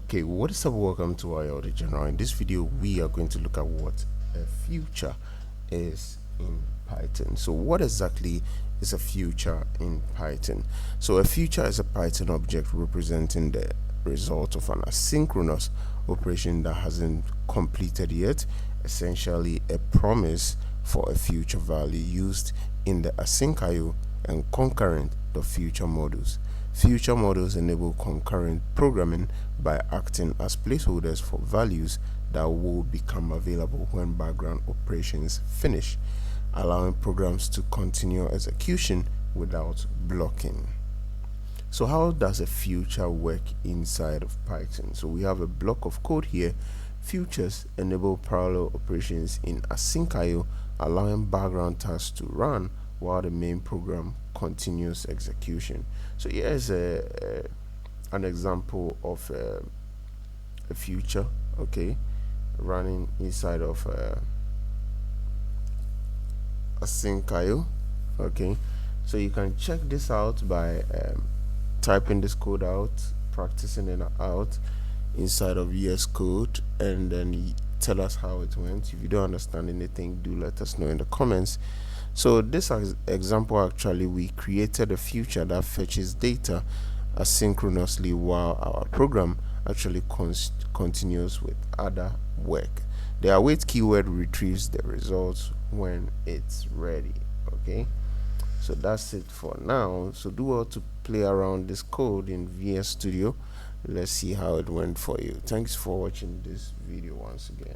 Okay, what is up? Welcome to IoT General. In this video, we are going to look at what a future is in Python. So what exactly is a future in Python? So a future is a Python object representing the result of an asynchronous operation that hasn't completed yet, essentially a promise for a future value used in the async.io and concurrent.future modules. Future models enable concurrent programming by acting as placeholders for values that will become available when background operations finish, allowing programs to continue execution without blocking. So how does a future work inside of Python? So we have a block of code here. Futures enable parallel operations in async.io, allowing background tasks to run while the main program continues execution. So here's an example of a future, okay, running inside of async.io. Okay, so you can check this out by typing this code out, practicing it out inside of VS Code, and then tell us how it went. If you don't understand anything, do let us know in the comments. So this example, actually we created a future that fetches data asynchronously while our program actually continues with other work. The await keyword retrieves the results when it's ready. Okay, so that's it for now. So do well to play around this code in VS Studio. Let's see how it went for you. Thanks for watching this video once again.